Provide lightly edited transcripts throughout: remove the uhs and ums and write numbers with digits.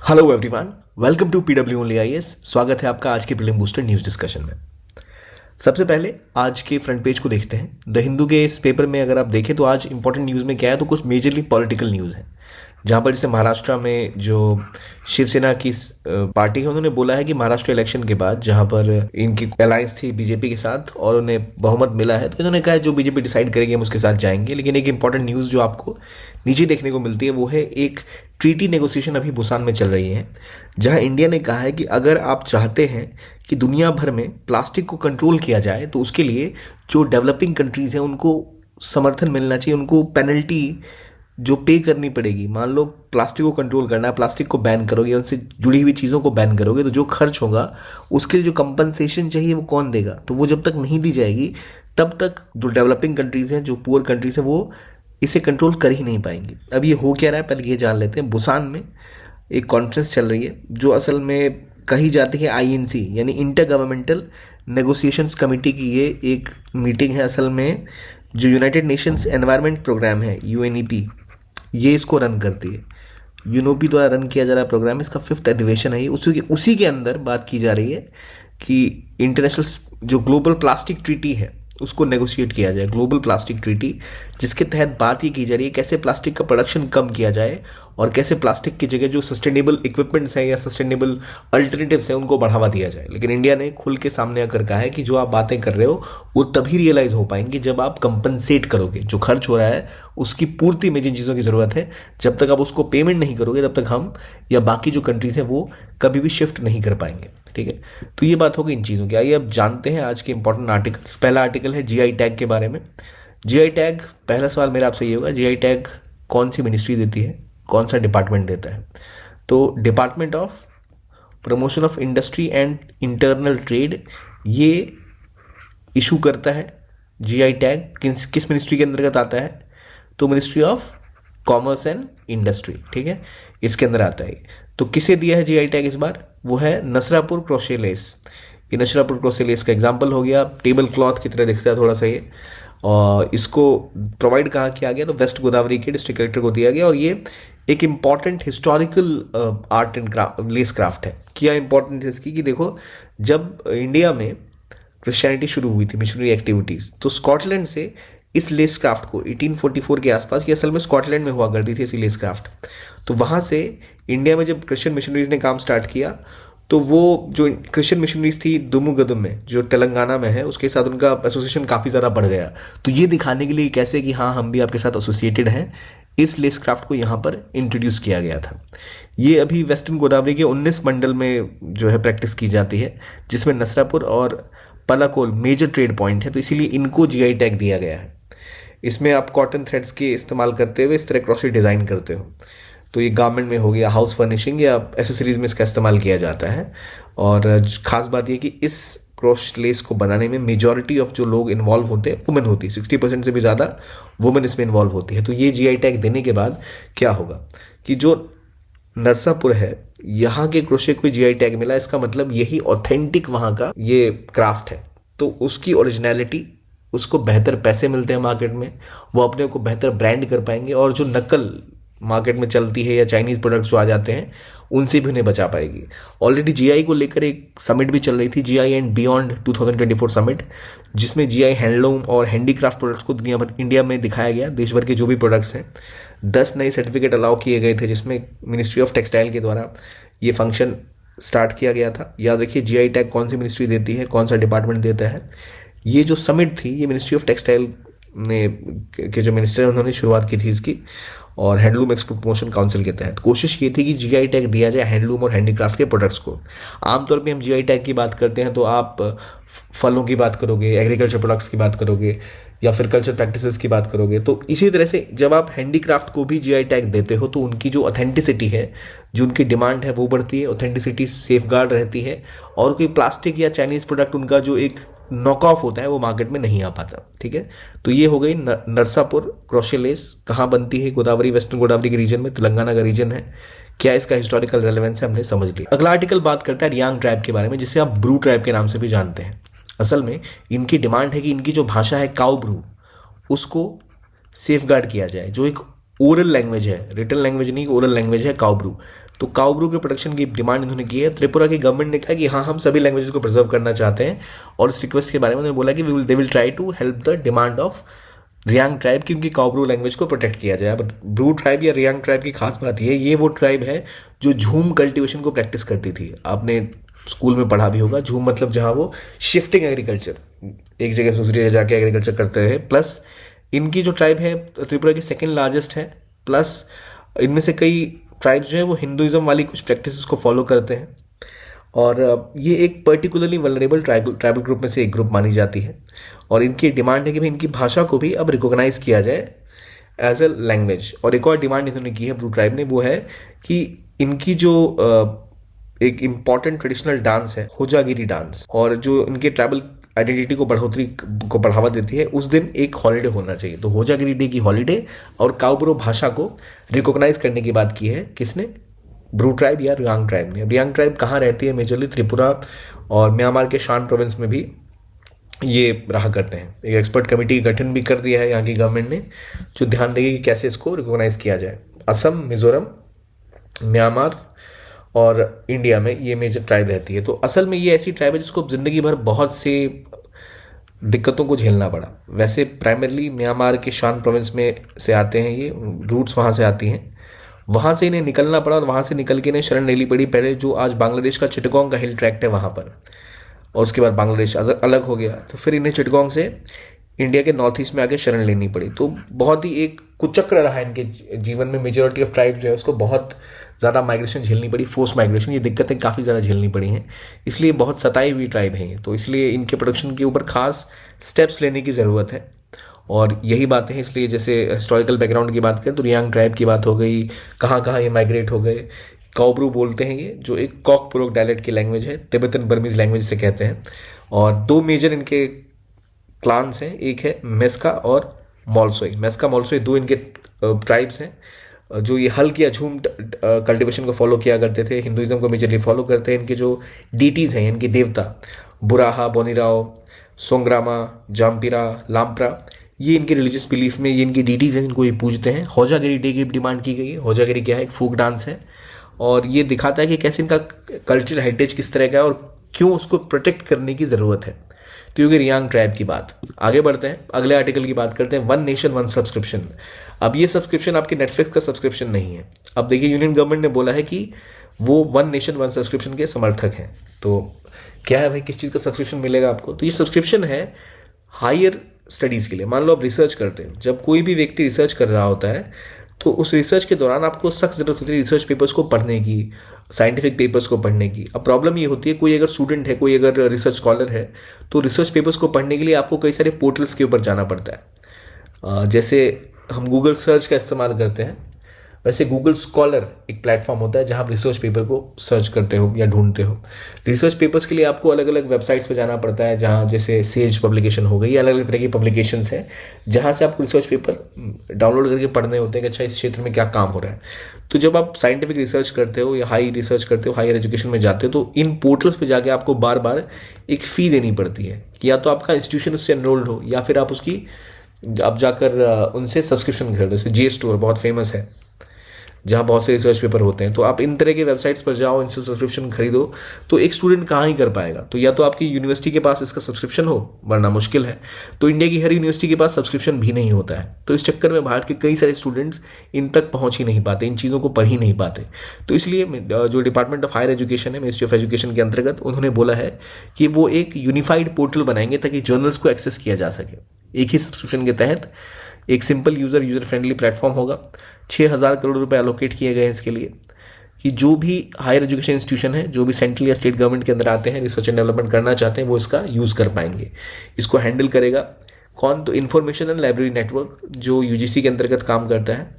Hello everyone, welcome to PW only IAS. स्वागत है आपका आज के प्रीलिम बूस्टर न्यूज़ डिस्कशन में। सबसे पहले आज के फ्रंट पेज को देखते हैं। द हिंदू के इस पेपर में अगर आप देखें तो आज इंपॉर्टेंट न्यूज़ में क्या है, तो कुछ मेजरली पॉलिटिकल न्यूज़ है, जहाँ पर जैसे महाराष्ट्र में जो शिवसेना की पार्टी है, उन्होंने बोला है कि महाराष्ट्र इलेक्शन के बाद जहाँ पर इनकी अलायंस थी बीजेपी के साथ और उन्हें बहुमत मिला है, तो इन्होंने कहा है जो बीजेपी डिसाइड करेगी हम उसके साथ जाएंगे। लेकिन एक इंपॉर्टेंट न्यूज़ जो आपको नीचे देखने को मिलती है वो है एक ट्रीटी नेगोशिएशन अभी बुसान में चल रही है, जहां इंडिया ने कहा है कि अगर आप चाहते हैं कि दुनिया भर में प्लास्टिक को कंट्रोल किया जाए तो उसके लिए जो डेवलपिंग कंट्रीज़ हैं उनको समर्थन मिलना चाहिए, उनको पेनल्टी जो पे करनी पड़ेगी। मान लो प्लास्टिक को कंट्रोल करना है, प्लास्टिक को बैन करोगे, उनसे जुड़ी हुई चीज़ों को बैन करोगे, तो जो खर्च होगा उसके लिए जो कंपनसेशन चाहिए वो कौन देगा? तो वो जब तक नहीं दी जाएगी तब तक जो डेवलपिंग कंट्रीज़ हैं, जो पुअर कंट्रीज़ हैं, वो इसे कंट्रोल कर ही नहीं पाएंगी। अब ये हो क्या रहा है पहले ये जान लेते हैं। बुसान में एक कॉन्फ्रेंस चल रही है जो असल में कही जाती है आईएनसी यानी इंटर गवर्नमेंटल नेगोशिएशंस कमेटी की ये एक मीटिंग है। असल में जो यूनाइटेड नेशंस एनवायरनमेंट प्रोग्राम है यूएनईपी, ये इसको रन करती है। यूनोपी द्वारा रन किया जा रहा प्रोग्राम, इसका 5th अधिवेशन है ये। उसी के अंदर बात की जा रही है कि इंटरनेशनल जो ग्लोबल प्लास्टिक ट्रीटी है उसको नेगोशिएट किया जाए, ग्लोबल प्लास्टिक ट्रीटी, जिसके तहत बात ये की जा रही है कैसे प्लास्टिक का प्रोडक्शन कम किया जाए और कैसे प्लास्टिक की जगह जो सस्टेनेबल इक्विपमेंट्स हैं या सस्टेनेबल अल्टरनेटिव्स हैं उनको बढ़ावा दिया जाए। लेकिन इंडिया ने खुल के सामने आकर कहा है कि जो आप बातें कर रहे हो वो तभी रियलाइज हो पाएंगे जब आप कंपनसेट करोगे। जो खर्च हो रहा है उसकी पूर्ति में जिन चीज़ों की ज़रूरत है, जब तक आप उसको पेमेंट नहीं करोगे तब तक हम या बाकी जो कंट्रीज़ हैं वो कभी भी शिफ्ट नहीं कर पाएंगे। ठीक है, तो ये बात होगी इन चीज़ों की। आइए अब जानते हैं आज के इंपॉर्टेंट आर्टिकल्स। पहला आर्टिकल है जीआई टैग के बारे में। जीआई टैग, पहला सवाल मेरा आपसे ये होगा, जीआई टैग कौन सी मिनिस्ट्री देती है, कौन सा डिपार्टमेंट देता है? तो department of promotion of industry and internal trade ये इशू करता है जीआई टैग। किस मिनिस्ट्री के अंतर्गत आता है? तो ministry of commerce and industry, ठीक है, इसके अंदर आता है। तो किसे दिया है जीआई टैग इस बार? वो है नसरापुर क्रोशे लेस। ये नसरापुर क्रोशे लेस का एग्जाम्पल हो गया। टेबल क्लॉथ की तरह दिखता है थोड़ा सा ये, और इसको प्रोवाइड कहाँ किया गया? तो वेस्ट गोदावरी के डिस्ट्रिक्ट कलेक्टर को दिया गया। और ये एक important historical art and less craft है। क्या इंपॉर्टेंट है इसकी कि देखो, जब इंडिया में क्रिश्चियनिटी शुरू हुई थी, मिशनरी एक्टिविटीज़, तो स्कॉटलैंड से इस लेस क्राफ्ट को 1844 के आसपास, ये असल में स्कॉटलैंड में हुआ करती थी ऐसी लेस क्राफ्ट, तो वहाँ से इंडिया में जब क्रिश्चियन मिशनरीज ने काम स्टार्ट किया तो वो जो क्रिश्चियन मिशनरीज थी दुमुगदुम में जो तेलंगाना में है, उसके साथ उनका एसोसिएशन काफ़ी ज़्यादा बढ़ गया। तो ये दिखाने के लिए कैसे कि हाँ हम भी आपके साथ एसोसिएटेड हैं, इस लेस क्राफ्ट को यहाँ पर इंट्रोड्यूस किया गया था। ये अभी वेस्टर्न गोदावरी के 19 मंडल में जो है प्रैक्टिस की जाती है, जिसमें नसरापुर और पलाकोल मेजर ट्रेड पॉइंट है, तो इसीलिए इनको जीआई टैग दिया गया है। इसमें आप कॉटन थ्रेड्स के इस्तेमाल करते हुए इस तरह क्रॉशरी डिज़ाइन करते हो, तो ये गारमेंट में हो गया, हाउस फर्निशिंग या एसेसरीज में इसका इस्तेमाल किया जाता है। और ख़ास बात ये कि इस क्रॉश लेस को बनाने में मेजॉरिटी ऑफ जो लोग इन्वॉल्व होते हैं वुमेन होती है, 60% से भी ज़्यादा वुमेन इसमें इन्वॉल्व होती है। तो ये जीआई टैग देने के बाद क्या होगा कि जो नरसापुर है यहाँ के क्रोशे को जीआई टैग मिला, इसका मतलब यही ऑथेंटिक वहाँ का ये क्राफ्ट है, तो उसकी ओरिजिनलिटी, उसको बेहतर पैसे मिलते हैं मार्केट में, वो अपने को बेहतर ब्रांड कर पाएंगे, और जो नकल मार्केट में चलती है या चाइनीज़ प्रोडक्ट्स जो आ जाते हैं उनसे भी उन्हें बचा पाएगी। ऑलरेडी जीआई को लेकर एक समिट भी चल रही थी, जीआई एंड बियॉन्ड 2024 समिट, जिसमें जीआई हैंडलूम और हैंडीक्राफ्ट प्रोडक्ट्स को दुनिया भर इंडिया में दिखाया गया। देश भर के जो भी प्रोडक्ट्स हैं 10 नए सर्टिफिकेट अलाउ किए गए थे, जिसमें मिनिस्ट्री ऑफ टेक्सटाइल के द्वारा ये फंक्शन स्टार्ट किया गया था। याद रखिए जीआई टैग कौन सी मिनिस्ट्री देती है, कौन सा डिपार्टमेंट देता है। ये जो समिट थी ये मिनिस्ट्री ऑफ टेक्सटाइल ने के जो मिनिस्टर हैं उन्होंने शुरुआत की थी इसकी, और हैंडलूम एक्सपोर्ट प्रमोशन काउंसिल के तहत कोशिश ये थी कि जीआई टैग दिया जाए हैंडलूम और हैंडीक्राफ्ट के प्रोडक्ट्स को। आमतौर पे हम जीआई टैग की बात करते हैं तो आप फलों की बात करोगे, एग्रीकल्चर प्रोडक्ट्स की बात करोगे, या फिर कल्चर प्रैक्टिसेस की बात करोगे। तो इसी तरह से जब आप हैंडीक्राफ्ट को भी जीआई टैग देते हो तो उनकी जो ऑथेंटिसिटी है, जो उनकी डिमांड है वो बढ़ती है, ऑथेंटिसिटी सेफगार्ड रहती है, और कोई प्लास्टिक या चाइनीज़ प्रोडक्ट उनका जो एक नॉक ऑफ होता है वो मार्केट में नहीं आ पाता। ठीक है, तो ये हो गई नरसापुर क्रोशे लेस। कहाँ बनती है? गोदावरी, वेस्टर्न गोदावरी के रीजन में, तेलंगाना का रीजन है। क्या इसका हिस्टोरिकल रेलेवेंस है हमने समझ लिया। अगला आर्टिकल बात करता है रियांग ट्राइब के बारे में, जिसे आप ब्रू ट्राइब के नाम से भी जानते हैं। असल में इनकी डिमांड है कि इनकी जो भाषा है काउ ब्रू, उसको सेफगार्ड किया जाए। जो एक ओरल लैंग्वेज है, रिटन लैंग्वेज नहीं, ओरल लैंग्वेज है काउ ब्रू। तो काउब्रू के प्रोटेक्शन की डिमांड इन्होंने की है। त्रिपुरा की गवर्नमेंट ने कहा कि हाँ, हम सभी लैंग्वेजेस को प्रिजर्व करना चाहते हैं, और इस रिक्वेस्ट के बारे में उन्होंने बोला कि they will try to help the demand of Reang tribe कि उनकी काउब्रू लैंग्वेज को प्रोटेक्ट किया जाए। अब ब्रू ट्राइब या रियांग ट्राइब की खास बात ये वो ट्राइब है जो झूम कल्टीवेशन को प्रैक्टिस करती थी। आपने स्कूल में पढ़ा भी होगा, झूम मतलब जहाँ वो शिफ्टिंग एग्रीकल्चर, एक जगह से दूसरी जगह जाके एग्रीकल्चर करते रहे। प्लस इनकी जो ट्राइब है त्रिपुरा की सेकेंड लार्जेस्ट है। प्लस इनमें से कई ट्राइब्स जो है वो हिंदुइज्म वाली कुछ प्रैक्टिसेस को फॉलो करते हैं, और ये एक पर्टिकुलरली वल्नरेबल ट्राइबल ग्रुप में से एक ग्रुप मानी जाती है। और इनकी डिमांड है कि भाई इनकी भाषा को भी अब रिकॉग्नाइज किया जाए एज ए लैंग्वेज। और एक और डिमांड इन्होंने की है ब्रू ट्राइब ने, वो है कि इनकी जो एक इम्पॉर्टेंट ट्रेडिशनल डांस है होजागिरी डांस, और जो इनके ट्राइबल आइडेंटिटी को बढ़ावा देती है, उस दिन एक हॉलिडे होना चाहिए। तो होजागिरी डे की हॉलिडे और काउब्रो भाषा को रिकॉग्नाइज करने की बात की है किसने? ब्रू ट्राइब या रियांग ट्राइब ने। रियांग ट्राइब कहाँ रहती है? मेजरली त्रिपुरा और म्यांमार के शान प्रोविंस में भी ये रहा करते हैं। एक एक्सपर्ट कमेटी का गठन भी कर दिया है यहाँ की गवर्नमेंट ने, जो ध्यान देगी कि कैसे इसको रिकॉग्नाइज किया जाए। असम, मिजोरम, म्यांमार और इंडिया में ये मेजर ट्राइब रहती है। तो असल में ये ऐसी ट्राइब है जिसको ज़िंदगी भर बहुत से दिक्कतों को झेलना पड़ा। वैसे प्राइमरली म्यांमार के शान प्रोविंस में से आते हैं, ये रूट्स वहाँ से आती हैं, वहाँ से इन्हें निकलना पड़ा, और वहाँ से निकल के इन्हें शरण लेनी पड़ी पहले जो आज बांग्लादेश का चिटगोंग का हिल ट्रैक्ट है वहाँ पर, और उसके बाद बांग्लादेश अलग हो गया, तो फिर इन्हें चिटगोंग से इंडिया के नॉर्थ ईस्ट में आके शरण लेनी पड़ी। तो बहुत ही एक कुचक्र रहा इनके जीवन में। मेजॉरिटी ऑफ ट्राइब जो है उसको बहुत ज़्यादा माइग्रेशन झेलनी पड़ी, फोर्स माइग्रेशन, ये दिक्कतें काफ़ी ज़्यादा झेलनी पड़ी हैं, इसलिए बहुत सताई हुई ट्राइब हैं ये। तो इसलिए इनके प्रोटेक्शन के ऊपर खास स्टेप्स लेने की ज़रूरत है। और यही बातें हैं, इसलिए जैसे हिस्टोरिकल बैकग्राउंड की बात करें तो रियांग ट्राइब की बात हो गई, कहाँ कहाँ ये माइग्रेट हो गए। काउब्रू बोलते हैं ये, जो एक कॉकपुरोक डायलेक्ट की लैंग्वेज है, तिब्बतन बर्मीज लैंग्वेज से कहते हैं। और दो मेजर इनके क्लान्स हैं, एक है मेस्का और मॉलसोई। मेस्का मॉलसोई दो इनके ट्राइब्स हैं जो ये हल किया झूम कल्टीवेशन को फॉलो किया करते थे, हिंदुइज्म को मेजरली फॉलो करते हैं। इनके जो डीटीज़ हैं, इनके देवता बुराहा, बोनीराव, सोंग्रामा, जाम्पिरा, लाम्प्रा, ये इनके रिलीजियस बिलीफ में ये इनकी डीटीज़ हैं, इनको ये पूजते हैं। होजागिरी डे की डिमांड की गई है। होजागिरी क्या है? एक फोक डांस है, और ये दिखाता है कि कैसे इनका कल्चरल हेरिटेज किस तरह का है और क्यों उसको प्रोटेक्ट करने की ज़रूरत है। तो ये रियांग ट्राइब की बात। आगे बढ़ते हैं, अगले आर्टिकल की बात करते हैं, वन नेशन वन सब्सक्रिप्शन। अब ये सब्सक्रिप्शन आपके नेटफ्लिक्स का सब्सक्रिप्शन नहीं है। अब देखिए, यूनियन गवर्नमेंट ने बोला है कि वो वन नेशन वन सब्सक्रिप्शन के समर्थक हैं। तो क्या है भाई, किस चीज़ का सब्सक्रिप्शन मिलेगा आपको? तो ये सब्सक्रिप्शन है हायर स्टडीज़ के लिए। मान लो आप रिसर्च करते हो, जब कोई भी व्यक्ति रिसर्च कर रहा होता है तो उस रिसर्च के दौरान आपको सख्त ज़रूरत होती है रिसर्च पेपर्स को पढ़ने की, साइंटिफिक पेपर्स को पढ़ने की। अब प्रॉब्लम ये होती है, कोई अगर स्टूडेंट है, कोई अगर रिसर्च स्कॉलर है, तो रिसर्च पेपर्स को पढ़ने के लिए आपको कई सारे पोर्टल्स के ऊपर जाना पड़ता है। जैसे हम गूगल सर्च का इस्तेमाल करते हैं, वैसे गूगल स्कॉलर एक प्लेटफॉर्म होता है जहाँ आप रिसर्च पेपर को सर्च करते हो या ढूंढते हो। रिसर्च पेपर्स के लिए आपको अलग अलग वेबसाइट्स पे जाना पड़ता है, जहाँ जैसे सेज पब्लिकेशन हो गई, अलग अलग तरह की पब्लिकेशंस हैं जहाँ से आपको रिसर्च पेपर डाउनलोड करके पढ़ने होते हैं कि अच्छा इस क्षेत्र में क्या काम हो रहा है। तो जब आप साइंटिफिक रिसर्च करते हो या हाई रिसर्च करते हो, हायर एजुकेशन में जाते हो, तो इन पोर्टल्स पर जाके आपको बार बार एक फ़ी देनी पड़ती है कि या तो आपका इंस्टीट्यूशन उससे एनरोल्ड हो या फिर आप उसकी आप जाकर उनसे सब्सक्रिप्शन खरीदो। जैसे जे स्टोर बहुत फेमस है जहाँ बहुत से रिसर्च पेपर होते हैं। तो आप इन तरह के वेबसाइट्स पर जाओ, इनसे सब्सक्रिप्शन खरीदो। तो एक स्टूडेंट कहाँ ही कर पाएगा? तो या तो आपकी यूनिवर्सिटी के पास इसका सब्सक्रिप्शन हो, वरना मुश्किल है। तो इंडिया की हर यूनिवर्सिटी के पास सब्सक्रिप्शन भी नहीं होता है। तो इस चक्कर में भारत के कई सारे स्टूडेंट्स इन तक पहुँच ही नहीं पाते, इन चीज़ों को पढ़ ही नहीं पाते। तो इसलिए जो डिपार्टमेंट ऑफ हायर एजुकेशन है, मिनिस्ट्री ऑफ एजुकेशन के अंतर्गत, उन्होंने बोला है कि वो एक यूनिफाइड पोर्टल बनाएंगे ताकि जर्नल्स को एक्सेस किया जा सके। एक ही सब्सक्रिप्शन के तहत एक सिंपल यूज़र फ्रेंडली प्लेटफॉर्म होगा। 6,000 करोड़ रुपए एलोकेट किए गए हैं इसके लिए कि जो भी हायर एजुकेशन इंस्टीट्यूशन है, जो भी सेंट्रल या स्टेट गवर्नमेंट के अंदर आते हैं, रिसर्च एंड डेवलपमेंट करना चाहते हैं, वो इसका यूज़ कर पाएंगे। इसको हैंडल करेगा कौन? तो इन्फॉर्मेशन एंड लाइब्रेरी नेटवर्क, जो यूजीसी के अंतर्गत काम करता है।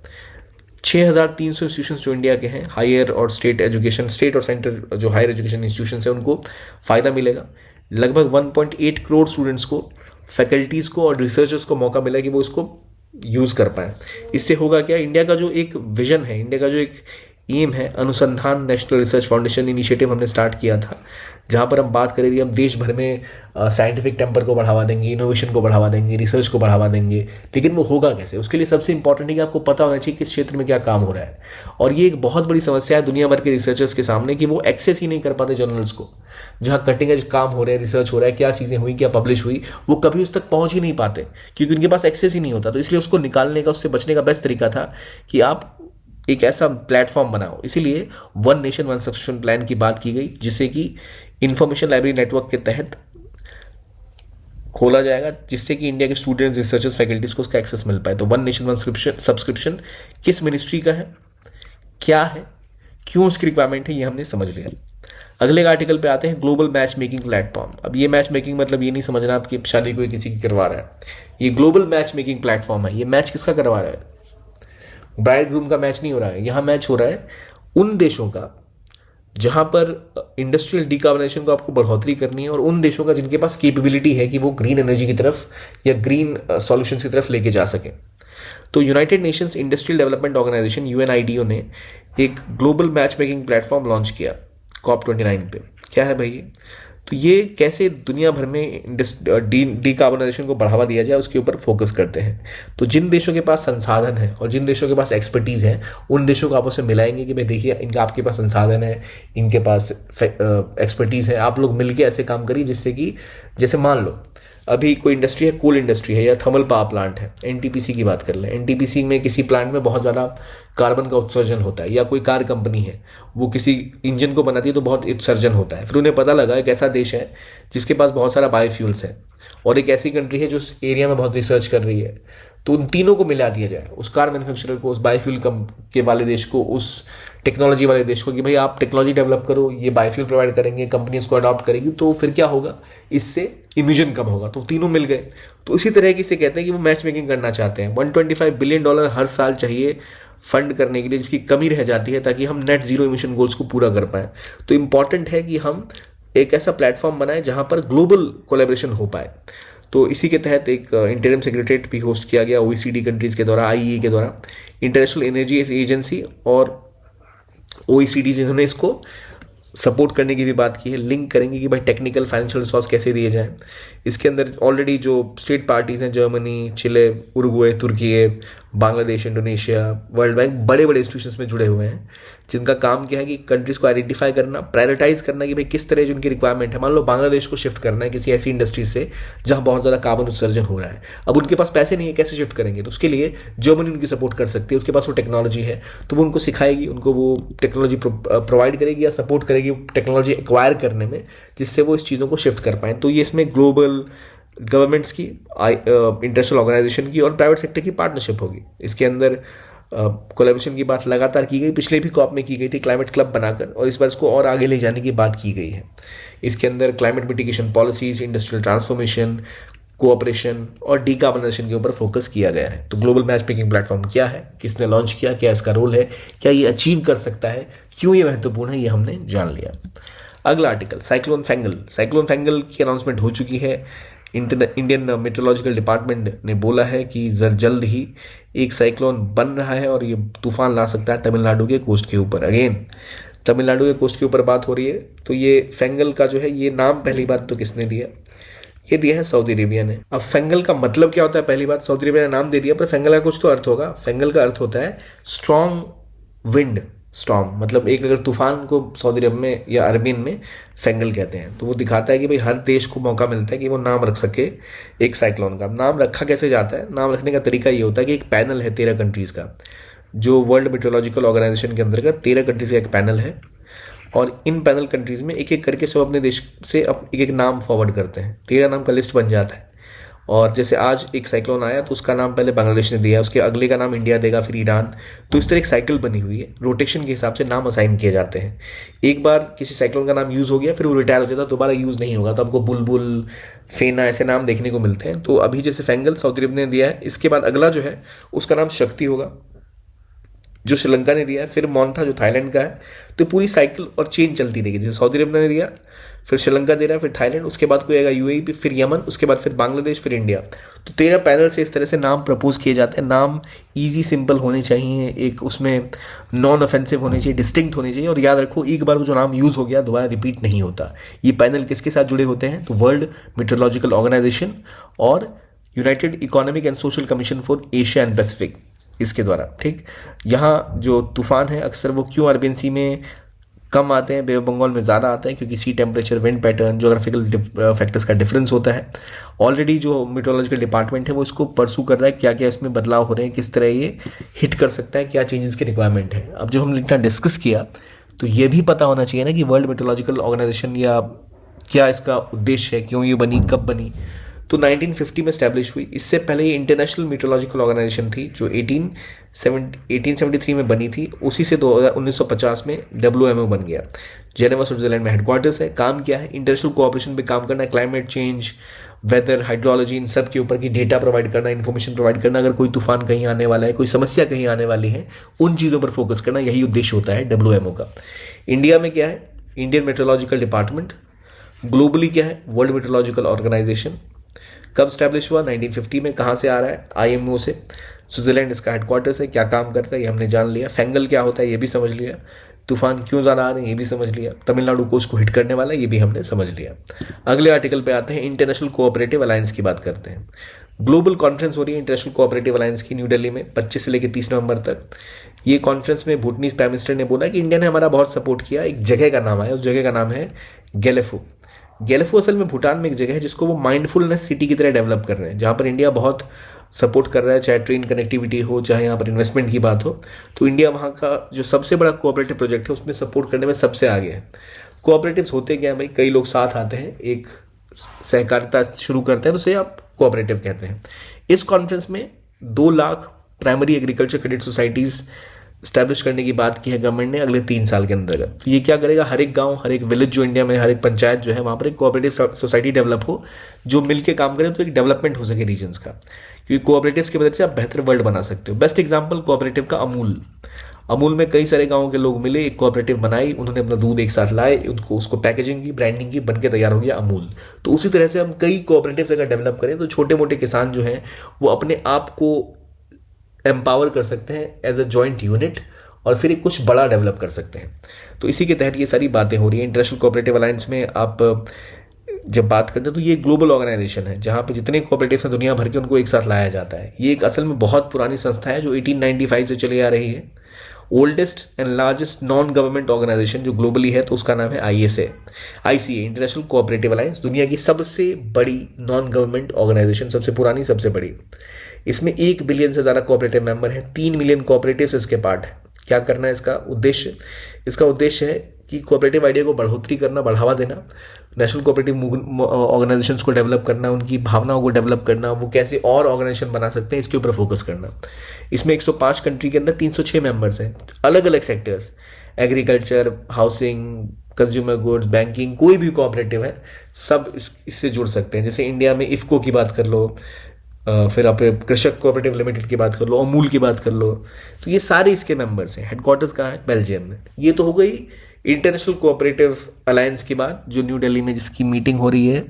6,300 इंस्टीट्यूशन जो इंडिया के हैं, हायर और स्टेट एजुकेशन, स्टेट और सेंटर जो हायर एजुकेशन इंस्टीट्यूशन है, उनको फ़ायदा मिलेगा। लगभग 1.8 करोड़ स्टूडेंट्स को, फैकल्टीज़ को और रिसर्चर्स को मौका मिला कि वो इसको यूज़ कर पाएँ। इससे होगा क्या? इंडिया का जो एक विजन है, इंडिया का जो एक एम है, अनुसंधान नेशनल रिसर्च फाउंडेशन इनिशिएटिव हमने स्टार्ट किया था, जहाँ पर हम बात करें कि हम देश भर में साइंटिफिक टेम्पर को बढ़ावा देंगे, इनोवेशन को बढ़ावा देंगे, रिसर्च को बढ़ावा देंगे, लेकिन वो होगा कैसे? उसके लिए सबसे इंपॉर्टेंट है कि आपको पता होना चाहिए किस क्षेत्र में क्या काम हो रहा है। और ये एक बहुत बड़ी समस्या है दुनिया भर के रिसर्चर्स के सामने कि वो एक्सेस ही नहीं कर पाते जर्नल्स को, जहाँ कटिंग एज काम हो रहा है, रिसर्च हो रहा है, क्या चीज़ें हुई, क्या पब्लिश हुई, वो कभी उस तक पहुँच ही नहीं पाते क्योंकि उनके पास एक्सेस ही नहीं होता। तो इसलिए उसको निकालने का, उससे बचने का बेस्ट तरीका था कि आप एक ऐसा प्लेटफॉर्म बनाओ। इसीलिए one nation one subscription plan की बात की गई, जिसे कि इंफॉर्मेशन लाइब्रेरी नेटवर्क के तहत खोला जाएगा, जिससे कि इंडिया के स्टूडेंट्स, रिसर्चर्स, फैकल्टीज को उसका एक्सेस मिल पाए। तो वन नेशन वन सब्सक्रिप्शन किस मिनिस्ट्री का है, क्या है, क्यों उसकी रिक्वायरमेंट है, ये हमने समझ लिया। अगले आर्टिकल पे आते हैं, ग्लोबल मैच मेकिंग प्लेटफॉर्म। अब ये मैच मेकिंग मतलब ये नहीं समझना आपकी शादी कोई किसी की करवा रहा है, ये ग्लोबल मैच मेकिंग प्लेटफॉर्म है। ये मैच किसका करवा रहा है? ब्राइड ग्रूम का मैच नहीं हो रहा है, यहाँ मैच हो रहा है उन देशों का जहां पर इंडस्ट्रियल डिकार्बोनाइजेशन को आपको बढ़ोतरी करनी है, और उन देशों का जिनके पास कैपेबिलिटी है कि वो ग्रीन एनर्जी की तरफ या ग्रीन सॉल्यूशंस की तरफ लेके जा सकें। तो United Nations Industrial Development Organization UNIDO ने एक global matchmaking platform launch किया COP29 पे। क्या है भाई ये? तो ये कैसे दुनिया भर में डिकार्बोनाइजेशन को बढ़ावा दिया जाए उसके ऊपर फोकस करते हैं। तो जिन देशों के पास संसाधन है और जिन देशों के पास एक्सपर्टीज़ है, उन देशों को आपस में मिलाएंगे कि भाई देखिए, इनका आपके पास संसाधन है, इनके पास एक्सपर्टीज़ है, आप लोग मिलके ऐसे काम करिए जिससे कि, जैसे मान लो अभी कोई इंडस्ट्री है, कोल इंडस्ट्री है या थर्मल पावर प्लांट है, एनटीपीसी की बात कर लें। एनटीपीसी में किसी प्लांट में बहुत ज़्यादा कार्बन का उत्सर्जन होता है, या कोई कार कंपनी है वो किसी इंजन को बनाती है तो बहुत उत्सर्जन होता है। फिर उन्हें पता लगा एक ऐसा देश है जिसके पास बहुत सारा बायोफ्यूल्स है, और एक ऐसी कंट्री है जो उस एरिया में बहुत रिसर्च कर रही है, तो उन तीनों को मिला दिया जाए, उस कार मैन्युफैक्चरर को, उस बायोफ्यूल के वाले देश को, उस टेक्नोलॉजी वाले देश को, कि भाई आप टेक्नोलॉजी डेवलप करो, ये बायोफ्यूल प्रोवाइड करेंगे, कंपनी इसको अडॉप्ट करेगी, तो फिर क्या होगा, इससे इमिशन कम होगा। तो तीनों मिल गए। तो इसी तरह की से कहते हैं कि वो मैच मेकिंग करना चाहते हैं। $125 बिलियन हर साल चाहिए फंड करने के लिए, जिसकी कमी रह जाती है, ताकि हम नेट जीरो इमिशन गोल्स को पूरा कर पाएँ। तो इंपॉर्टेंट है कि हम एक ऐसा प्लेटफॉर्म बनाएं जहां पर ग्लोबल कोलैबोरेशन हो पाए। तो इसी के तहत एक इंटरिम सेक्रेटरीट भी होस्ट किया गया OECD कंट्रीज़ के द्वारा, IEA के द्वारा, इंटरनेशनल एनर्जी एजेंसी और OECD, जिन्होंने इसको सपोर्ट करने की भी बात की है। लिंक करेंगे कि भाई टेक्निकल फाइनेंशियल रिसोर्स कैसे दिए जाएं। इसके अंदर ऑलरेडी जो स्टेट पार्टीज़ हैं, जर्मनी, चिले, उरुग्वे, तुर्की, बांग्लादेश, इंडोनेशिया, वर्ल्ड बैंक, बड़े बड़े इंस्टीट्यूशंस में जुड़े हुए हैं, जिनका काम क्या है कि कंट्रीज़ को आइडेंटिफाई करना, प्रायोरिटाइज करना कि भाई किस तरह जो उनकी रिक्वायरमेंट है। मान लो बांग्लादेश को शिफ्ट करना है किसी ऐसी इंडस्ट्री से जहाँ बहुत ज़्यादा कार्बन उत्सर्जन हो रहा है, अब उनके पास पैसे नहीं है, कैसे शिफ्ट करेंगे? तो उसके लिए जर्मनी उनकी सपोर्ट कर सकती है, उसके पास वो टेक्नोलॉजी है, तो वो उनको सिखाएगी, उनको वो टेक्नोलॉजी प्रोवाइड करेगी या सपोर्ट करेगी टेक्नोलॉजी एक्वायर करने में, जिससे वो इस चीज़ों को शिफ्ट कर पाएँ। तो ये इसमें ग्लोबल गवर्नमेंट्स की, इंटरनेशनल ऑर्गेनाइजेशन की और प्राइवेट सेक्टर की पार्टनरशिप होगी। इसके अंदर कोलैबोरेशन की बात लगातार की गई, पिछले भी कॉप में की गई थी क्लाइमेट क्लब बनाकर, और इस बार इसको और आगे ले जाने की बात की गई है। इसके अंदर climate mitigation policies, industrial transformation, cooperation और डिकार्बोनाइजेशन के ऊपर फोकस किया गया है। तो ग्लोबल मैच मेकिंग प्लेटफॉर्म क्या है, किसने लॉन्च किया, क्या इसका रोल है, क्या ये अचीव कर सकता है, क्यों ये महत्वपूर्ण है, ये हमने जान लिया। अगला article, cyclone fungal. Cyclone fungal की अनाउंसमेंट हो चुकी है। इंडियन मेट्रोलॉजिकल डिपार्टमेंट ने बोला है कि जल्द ही एक साइक्लोन बन रहा है और ये तूफान ला सकता है तमिलनाडु के कोस्ट के ऊपर। अगेन तमिलनाडु के कोस्ट के ऊपर बात हो रही है। तो ये फैंगल का जो है, ये नाम पहली बात तो किसने दिया? ये दिया है सऊदी अरेबिया ने। अब फैंगल का मतलब क्या होता है? पहली बात, सऊदी अरेबिया ने नाम दे दिया, पर फैंगल का कुछ तो अर्थ होगा। फैंगल का अर्थ होता है स्ट्रॉन्ग विंड स्टॉर्म, मतलब एक अगर तूफान को सऊदी अरब में या अरबियन में फैंगल कहते हैं। तो वो दिखाता है कि भाई हर देश को मौका मिलता है कि वो नाम रख सके एक साइक्लोन का। नाम रखा कैसे जाता है? नाम रखने का तरीका ये होता है कि एक पैनल है 13 कंट्रीज़ का, जो वर्ल्ड मेट्रोलॉजिकल ऑर्गेनाइजेशन के अंतर्गत 13 कंट्रीज़ का एक पैनल है, और इन पैनल कंट्रीज़ में एक एक करके सब अपने देश से एक एक नाम फॉरवर्ड करते हैं। 13 नाम का लिस्ट बन जाता है, और जैसे आज एक साइक्लोन आया तो उसका नाम पहले बांग्लादेश ने दिया, उसके अगले का नाम इंडिया देगा, फिर ईरान। तो इस तरह एक साइकिल बनी हुई है, रोटेशन के हिसाब से नाम असाइन किए जाते हैं। एक बार किसी साइक्लोन का नाम यूज़ हो गया, फिर वो रिटायर हो जाता है, दोबारा यूज़ नहीं होगा, तो आपको बुलबुल, फेना ऐसे नाम देखने को मिलते हैं। तो अभी जैसे फैंगल सऊदी अरब ने दिया है, इसके बाद अगला जो है उसका नाम शक्ति होगा। जो श्रीलंका ने दिया है, फिर मोन्था जो थाईलैंड का है। तो पूरी साइकिल और चेन चलती रहेगी, जैसे सऊदी अरब ने दिया, फिर श्रीलंका दे रहा है, फिर थाईलैंड, उसके बाद कोई आएगा यूएई, फिर यमन, उसके बाद फिर बांग्लादेश, फिर इंडिया। तो 13 पैनल से इस तरह से नाम प्रपोज किए जाते हैं। नाम ईजी सिंपल होने चाहिए, एक उसमें नॉन ऑफेंसिव होने चाहिए, डिस्टिंक्ट होने चाहिए, और याद रखो एक बार जो नाम यूज़ हो गया दोबारा रिपीट नहीं होता। ये पैनल किसके साथ जुड़े होते हैं? तो वर्ल्ड मीटरोलॉजिकल ऑर्गेनाइजेशन और United economic and social commission for Asia and Pacific, इसके द्वारा। ठीक, यहाँ जो तूफान है अक्सर वो क्यों अरबियन सी में कम आते हैं, बे ऑफ बंगाल में ज़्यादा आते हैं, क्योंकि sea temperature, wind pattern, geographical factors का डिफरेंस होता है। ऑलरेडी जो मीटरोलॉजिकल डिपार्टमेंट है वो इसको परसू कर रहा है, क्या क्या इसमें बदलाव हो रहे हैं, किस तरह ये हिट कर सकता है, क्या चेंजेस की रिक्वायरमेंट है। अब जब हमने इतना डिस्कस किया तो ये भी पता होना चाहिए ना कि वर्ल्ड मीटरोलॉजिकल ऑर्गेनाइजेशन या क्या इसका उद्देश्य है, क्यों ये बनी, कब बनी। तो 1950 में स्टैब्लिश हुई। इससे पहले ये इंटरनेशनल मीटरोलॉजिकल ऑर्गेनाइजेशन थी जो 1873 में बनी थी। उसी से 1950 में WMO बन गया। जेनेवा स्विट्जरलैंड में हेडक्वार्टर्स है। काम क्या है? इंटरनेशनल कोऑपरेशन पे काम करना, क्लाइमेट चेंज, वेदर, हाइड्रोलॉजी, इन सब के ऊपर की डेटा प्रोवाइड करना, इन्फॉर्मेशन प्रोवाइड करना, अगर कोई तूफान कहीं आने वाला है, कोई समस्या कहीं आने वाली है, उन चीज़ों पर फोकस करना, यही उद्देश्य होता है WMO का। इंडिया में क्या है? Indian meteorological department. ग्लोबली क्या है? World Meteorological Organization. कब स्टैब्लिश हुआ? 1950 में। कहाँ से आ रहा है? IMO से। स्विट्जरलैंड इसका हेडक्वार्टर्स है। क्या काम करता है ये हमने जान लिया। फैंगल क्या होता है ये भी समझ लिया। तूफान क्यों ज़्यादा आ रहे हैं ये भी समझ लिया। तमिलनाडु कोस्ट को हिट करने वाला है ये भी हमने समझ लिया। अगले आर्टिकल पे आते हैं, इंटरनेशनल कोऑपरेटिव अलायंस की बात करते हैं। ग्लोबल कॉन्फ्रेंस हो रही है इंटरनेशनल कोऑपरेटिव अलायंस की न्यू दिल्ली में 25 से लेकर 30 नवंबर तक। ये कॉन्फ्रेंस में भूटानीज प्राइम मिनिस्टर ने बोला कि इंडिया ने हमारा बहुत सपोर्ट किया। एक जगह का नाम आया, उस जगह का नाम है गेलेफो। गेलेफो असल में भूटान में एक जगह है जिसको वो माइंडफुलनेस सिटी की तरह डेवलप कर रहे हैं, जहाँ पर इंडिया बहुत सपोर्ट कर रहा है, चाहे ट्रेन कनेक्टिविटी हो, चाहे यहाँ पर इन्वेस्टमेंट की बात हो। तो इंडिया वहाँ का जो सबसे बड़ा कोऑपरेटिव प्रोजेक्ट है उसमें सपोर्ट करने में सबसे आगे है। कोऑपरेटिव्स होते क्या है भाई? कई लोग साथ आते हैं, एक सहकारिता शुरू करते हैं, तो उसे आप कोऑपरेटिव कहते हैं। इस कॉन्फ्रेंस में 2 lakh primary agriculture credit societies establish करने की बात की है गवर्नमेंट ने अगले 3 साल के अंतर्गत। तो ये क्या करेगा? हर एक गांव, हर एक विलेज जो इंडिया में, हर एक पंचायत जो है वहाँ पर एक कोऑपरेटिव सोसाइटी डेवलप हो, जो मिलके काम करे, तो एक डेवलपमेंट हो सके रीजन्स का। क्योंकि कोऑपरेटिव्स की मदद से आप बेहतर वर्ल्ड बना सकते हो। बेस्ट एग्जाम्पल कोऑपरेटिव का अमूल। अमूल में कई सारे गाँव के लोग मिले, एक कोऑपरेटिव बनाई, उन्होंने अपना दूध एक साथ लाए, उनको उसको पैकेजिंग की, ब्रांडिंग की, बन के तैयार हो गया अमूल। तो उसी तरह से हम कई कोऑपरेटिव्स अगर डेवलप करें तो छोटे मोटे किसान जो हैं वो अपने आप को एम्पावर कर सकते हैं एज अ जॉइंट यूनिट, और फिर एक कुछ बड़ा डेवलप कर सकते हैं। तो इसी के तहत ये सारी बातें हो रही हैं। इंटरनेशनल कोऑपरेटिव अलायंस में आप जब बात करते हैं तो ये ग्लोबल ऑर्गेनाइजेशन है जहाँ पे जितने कोऑपरेटिव्स हैं दुनिया भर के, उनको एक साथ लाया जाता है। ये एक असल में बहुत पुरानी संस्था है जो 1895 से चली आ रही है। Oldest and largest non government organisation जो ग्लोबली है तो उसका नाम है ICA, इंटरनेशनल कोऑपरेटिव अलायंस। दुनिया की सबसे बड़ी नॉन गवर्नमेंट ऑर्गेनाइजेशन, सबसे पुरानी, सबसे बड़ी। इसमें 1 बिलियन से ज़्यादा कोऑपरेटिव मेंबर हैं, 3 मिलियन कोऑपरेटिव्स इसके पार्ट हैं। क्या करना है इसका उद्देश्य? इसका उद्देश्य है कि कोऑपरेटिव आइडिया को बढ़ोतरी करना, बढ़ावा देना, नेशनल कोऑपरेटिव ऑर्गेनाइजेशंस को डेवलप करना, उनकी भावनाओं को डेवलप करना, वो कैसे और ऑर्गेनाइजेशन बना सकते हैं इसके ऊपर फोकस करना। इसमें 105 कंट्री के अंदर 306 मेंबर्स हैं, अलग अलग sectors, agriculture, housing, consumer goods, banking, कोई भी कोऑपरेटिव है सब इससे जुड़ सकते हैं। जैसे इंडिया में इफ्को की बात कर लो, फिर आप कृषक कोऑपरेटिव लिमिटेड की बात कर लो, अमूल की बात कर लो, तो ये सारे इसके मेंबर्स हैं। हेडक्वार्टर्स कहाँ है? बेल्जियम में। ये तो हो गई इंटरनेशनल कोऑपरेटिव अलायंस की बात जो न्यू दिल्ली में जिसकी मीटिंग हो रही है।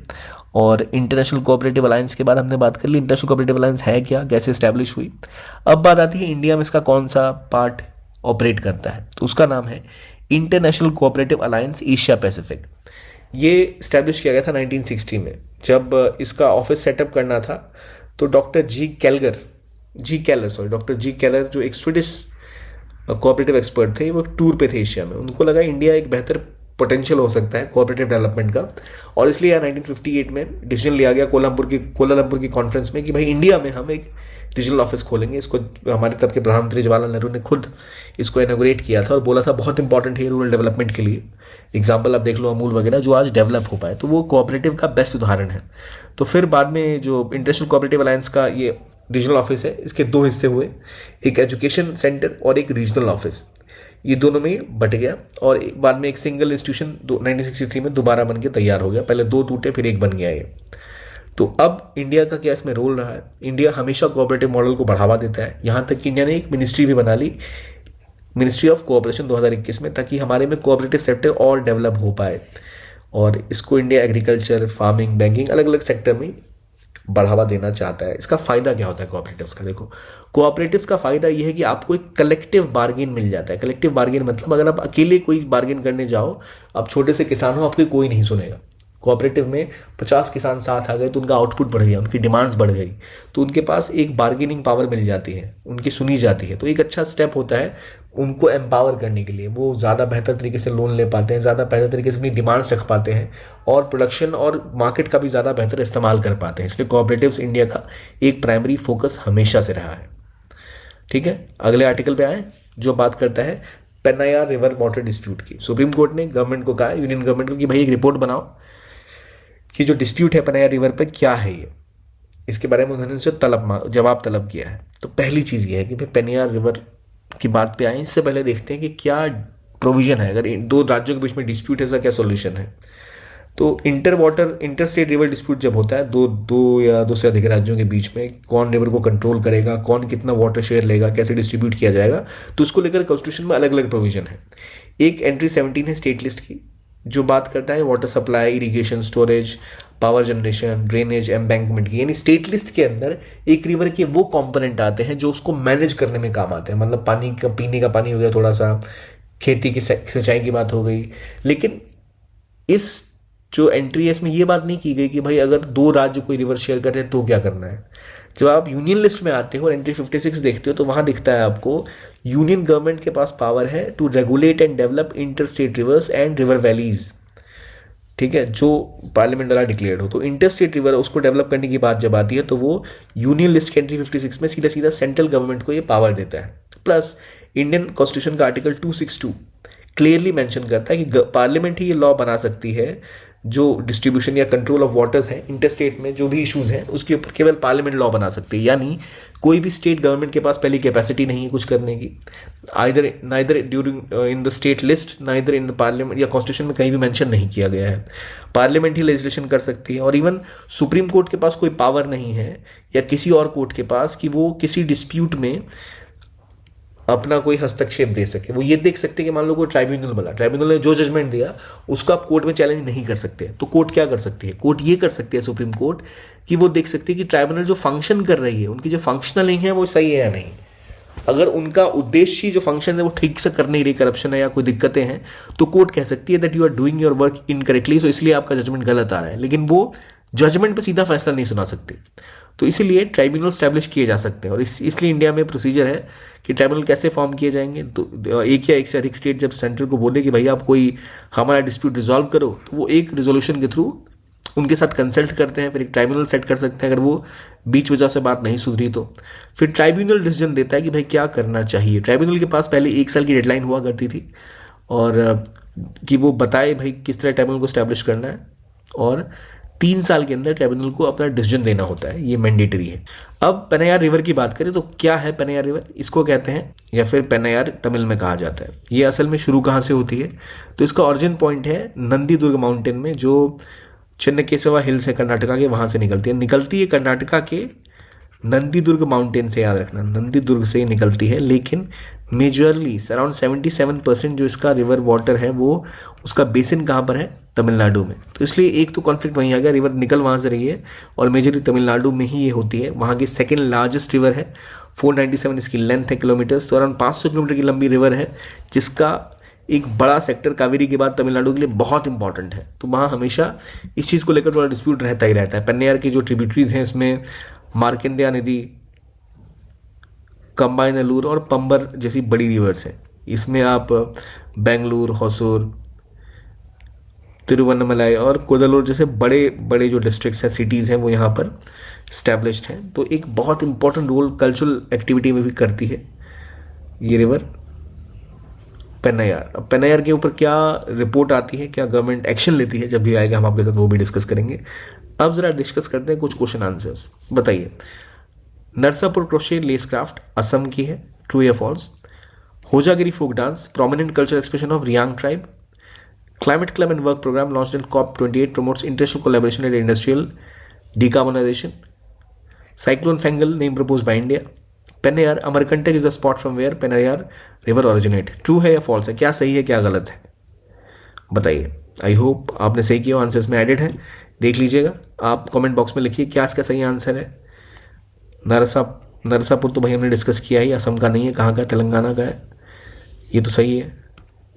और इंटरनेशनल कोऑपरेटिव अलायंस के बाद हमने बात कर ली इंटरनेशनल कोऑपरेटिव अलायंस है क्या, कैसे इस्टेब्लिश हुई। अब बात आती है इंडिया में इसका कौन सा पार्ट ऑपरेट करता है, तो उसका नाम है international cooperative alliance Asia Pacific. ये इस्टेब्लिश किया गया था 1960 में। जब इसका ऑफिस सेटअप करना था तो डॉक्टर जी केलर जो एक स्वीडिश कोऑपरेटिव एक्सपर्ट थे, वो टूर पे थे एशिया में। उनको लगा इंडिया एक बेहतर पोटेंशियल हो सकता है कोऑपरेटिव डेवलपमेंट का, और इसलिए यार 1958 में डिसीजन लिया गया कोलालंपुर की कॉन्फ्रेंस में कि भाई इंडिया में हम एक रीजनल ऑफिस खोलेंगे। इसको हमारे तब के प्रधानमंत्री जवाहरलाल नेहरू ने खुद इसको इनॉग्रेट किया था और बोला था बहुत इंपॉर्टेंट है रूरल डेवलपमेंट के लिए। एग्जाम्पल आप देख लो अमूल वगैरह जो आज डेवलप हो पाए, तो वो कोऑपरेटिव का बेस्ट उदाहरण है। तो फिर बाद में जो इंटरनेशनल कोऑपरेटिव अलायंस का ये रीजनल ऑफिस है, इसके 2 हिस्से हुए, एक एजुकेशन सेंटर और एक रीजनल ऑफिस। ये दोनों में बट गया और बाद में एक सिंगल इंस्टीट्यूशन 1963 में दोबारा बन के तैयार हो गया। पहले 2 टूटे, फिर एक बन गया ये। तो अब इंडिया का क्या इसमें रोल रहा है? इंडिया हमेशा कोऑपरेटिव मॉडल को बढ़ावा देता है, यहाँ तक कि इंडिया ने एक मिनिस्ट्री भी बना ली, मिनिस्ट्री ऑफ कोऑपरेशन 2021 में, ताकि हमारे में कोऑपरेटिव सेक्टर और डेवलप हो पाए, और इसको इंडिया एग्रीकल्चर, फार्मिंग, बैंकिंग, अलग अलग सेक्टर में बढ़ावा देना चाहता है। इसका फ़ायदा क्या होता है कोऑपरेटिव्स का? देखो, कोऑपरेटिव्स का फ़ायदा ये है कि आपको एक कलेक्टिव बार्गेन मिल जाता है। कलेक्टिव बार्गेन मतलब अगर आप अकेले कोई बार्गेन करने जाओ, आप छोटे से किसान हो, आपकी कोई नहीं सुनेगा। कोऑपरेटिव में 50 किसान साथ आ गए तो उनका आउटपुट बढ़ गया, उनकी डिमांड्स बढ़ गई, तो उनके पास एक बार्गेनिंग पावर मिल जाती है, उनकी सुनी जाती है। तो एक अच्छा स्टेप होता है उनको एम्पावर करने के लिए। वो ज़्यादा बेहतर तरीके से लोन ले पाते हैं, ज़्यादा बेहतर तरीके से अपनी डिमांड्स रख पाते हैं, और प्रोडक्शन और मार्केट का भी ज़्यादा बेहतर इस्तेमाल कर पाते हैं। इसलिए कोऑपरेटिव्स इंडिया का एक प्राइमरी फोकस हमेशा से रहा है। ठीक है, अगले आर्टिकल पे आए जो बात करता है पेन्नायार रिवर वाटर डिस्प्यूट की। सुप्रीम कोर्ट ने गवर्नमेंट को कहा, यूनियन गवर्नमेंट को, कि भाई एक रिपोर्ट बनाओ कि जो डिस्प्यूट है पेन्नायार रिवर पे क्या है ये, इसके बारे में उन्होंने उनसे जवाब तलब किया है। तो पहली चीज़ ये है कि भाई पेन्नायार रिवर की बात पे आए, इससे पहले देखते हैं कि क्या प्रोविजन है। अगर दो राज्यों के बीच में डिस्प्यूट है, इसका क्या सॉल्यूशन है? तो इंटर स्टेट रिवर डिस्प्यूट जब होता है दो या दो से अधिक राज्यों के बीच में, कौन रिवर को कंट्रोल करेगा, कौन कितना वाटर शेयर लेगा, कैसे डिस्ट्रीब्यूट किया जाएगा, तो उसको लेकर कॉन्स्टिट्यूशन में अलग अलग प्रोविजन है। एक एंट्री 17 है स्टेट लिस्ट की, जो बात करता है water supply, irrigation, storage, power generation, drainage, embankment की। यानी स्टेट लिस्ट के अंदर एक रिवर के वो कंपोनेंट आते हैं जो उसको मैनेज करने में काम आते हैं। मतलब पानी का, पीने का पानी हो गया, थोड़ा सा खेती की सिंचाई की बात हो गई। लेकिन इस जो एंट्री है इसमें ये बात नहीं की गई कि भाई अगर दो राज्य कोई रिवर शेयर कर रहे हैं तो क्या करना है। जब आप यूनियन लिस्ट में आते हो और एंट्री 56 देखते हो तो वहां दिखता है आपको यूनियन गवर्नमेंट के पास पावर है to regulate and develop inter state rivers and river valleys. ठीक है, जो पार्लियामेंट द्वारा डिक्लेयर्ड हो। तो इंटर स्टेट रिवर उसको डेवलप करने की बात जब आती है तो वो यूनियन लिस्ट के एंट्री 56 में सीधा सीधा सेंट्रल गवर्नमेंट को ये पावर देता है। प्लस इंडियन कॉन्स्टिट्यूशन का आर्टिकल 262 क्लियरली मेंशन करता है कि पार्लियामेंट ही ये लॉ बना सकती है जो डिस्ट्रीब्यूशन या कंट्रोल ऑफ वाटर्स है इंटरस्टेट में, जो भी इश्यूज हैं उसके ऊपर केवल पार्लियामेंट लॉ बना सकती है। यानी कोई भी स्टेट गवर्नमेंट के पास पहली कैपेसिटी नहीं है कुछ करने की, neither during in the state list, neither in the parliament, या कॉन्स्टिट्यूशन में कहीं भी मेंशन नहीं किया गया है। पार्लियामेंट ही लेजिस्लेशन कर सकती है। और इवन सुप्रीम कोर्ट के पास कोई पावर नहीं है या किसी और कोर्ट के पास कि वो किसी डिस्प्यूट में अपना कोई हस्तक्षेप दे सके। वो ये देख सकते हैं कि मान लो कोई ट्राइब्यूनल बना, ट्राइब्यूनल ने जो जजमेंट दिया उसको आप कोर्ट में चैलेंज नहीं कर सकते। तो कोर्ट क्या कर सकती है? कोर्ट ये कर सकती है, सुप्रीम कोर्ट, कि वो देख सकती है कि ट्राइब्यूनल जो फंक्शन कर रही है, उनकी जो फंक्शनलिंग है वो सही है या नहीं। अगर उनका उद्देश्य जो फंक्शन है वो ठीक से कर नहीं रही, करप्शन है या कोई दिक्कतें हैं, तो कोर्ट कह सकती है that you are doing your work incorrectly, so इसलिए आपका जजमेंट गलत आ रहा है। लेकिन वो जजमेंट पे सीधा फैसला नहीं सुना सकती। तो इसीलिए ट्राइब्यूनल स्टैब्लिश किए जा सकते हैं। और इसलिए इंडिया में प्रोसीजर है कि ट्राइब्यूनल कैसे फॉर्म किए जाएंगे। तो एक या एक से अधिक स्टेट जब सेंटर को बोले कि भाई आप कोई हमारा डिस्प्यूट रिजॉल्व करो, तो वो एक रिजोल्यूशन के थ्रू उनके साथ कंसल्ट करते हैं, फिर एक ट्राइब्यूनल सेट कर सकते हैं। अगर वो बीच वजह से बात नहीं सुधरी तो फिर ट्राइब्यूनल डिसीजन देता है कि भाई क्या करना चाहिए। ट्राइब्यूनल के पास पहले 1 साल की डेडलाइन हुआ करती थी, और कि वो बताए भाई किस तरह ट्राइब्यूनल को स्टैब्लिश करना है, और 3 साल के अंदर ट्राइब्यूनल को अपना डिसीजन देना होता है। ये मैंडेटरी है। अब पेन्नायार रिवर की बात करें तो क्या है पेन्नायार रिवर? इसको कहते हैं, या फिर पेन्नायार तमिल में कहा जाता है। ये असल में शुरू कहाँ से होती है? तो इसका ओरिजिन पॉइंट है नंदी दुर्ग माउंटेन में, जो चिन्नकेशवा हिल्स है कर्नाटका के, वहाँ से निकलती है कर्नाटका के नंदी दुर्ग माउंटेन से। याद रखना, नंदी दुर्ग से निकलती है। लेकिन मेजरली अराउंड 77% जो इसका रिवर वाटर है वो उसका बेसिन कहाँ पर है? तमिलनाडु में। तो इसलिए एक तो कॉन्फ्लिक्ट वहीं आ गया, रिवर निकल वहाँ से रही है और मेजरली तमिलनाडु में ही ये होती है। वहाँ की सेकेंड लार्जेस्ट रिवर है, 497 इसकी लेंथ है किलोमीटर्स, तो अराउंड 500 किलोमीटर की लंबी रिवर है, जिसका एक बड़ा सेक्टर कावेरी के बाद तमिलनाडु के लिए बहुत इंपॉर्टेंट है। तो वहाँ हमेशा इस चीज़ को लेकर थोड़ा डिस्प्यूट रहता ही रहता है। पेन्नायार की जो ट्रिब्यूटरीज हैं इसमें मार्कंडेय नदी, कंबाइनलूर और पंबर जैसी बड़ी रिवर्स हैं। इसमें आप बेंगलुरु, होसूर, तिरुवन्नमलाई और कोदलूर जैसे बड़े बड़े जो डिस्ट्रिक्ट्स हैं, सिटीज़ हैं, वो यहाँ पर स्टैब्लिश्ड हैं। तो एक बहुत इंपॉर्टेंट रोल कल्चरल एक्टिविटी में भी करती है ये रिवर पेन्नायार। अब पेन्नायार के ऊपर क्या रिपोर्ट आती है, क्या गवर्नमेंट एक्शन लेती है, जब भी आएगा हम आपके साथ वो भी डिस्कस करेंगे। अब जरा डिस्कस करते हैं कुछ क्वेश्चन आंसर्स। बताइए, Narsapur crochet lace craft Assam की है, ट्रू या false? Hojagiri folk dance prominent cultural expression of Reang tribe. Climate Club and Work Program launched in COP28 promotes international collaboration and industrial decarbonization. Cyclone Fengal name proposed by India. Pennaiyar Amarkantak is the spot from where Pennaiyar river originate. True है या false है, क्या सही है क्या गलत है, बताइए। आई होप आपने सही किया, आंसर्स में एडिड है, देख लीजिएगा। आप कमेंट बॉक्स में लिखिए क्या इसका सही आंसर है। नरसापुर तो भाई हमने डिस्कस किया ही, असम का नहीं है, कहाँ का है, तेलंगाना का है। ये तो सही है,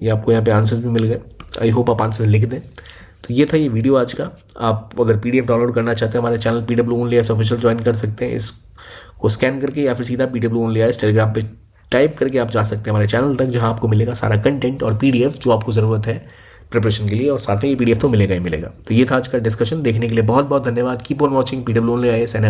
ये आपको यहाँ पे आंसर्स भी मिल गए। आई होप आप आंसर लिख दें। तो ये था ये वीडियो आज का। आप अगर PDF डाउनलोड करना चाहते हैं हमारे channel PW only S official join कर सकते हैं, इसको स्कैन करके, या फिर सीधा PW ओनली एस टेलीग्राम पे टाइप करके आप जा सकते हैं हमारे चैनल तक, जहाँ आपको मिलेगा सारा कंटेंट और PDF जो आपको ज़रूरत है प्रिपरेशन के लिए, और साथ में ये PDF तो मिलेगा ही मिलेगा। तो ये था आज का डिस्कशन। देखने के लिए बहुत बहुत धन्यवाद। Keep on watching PW only IAS and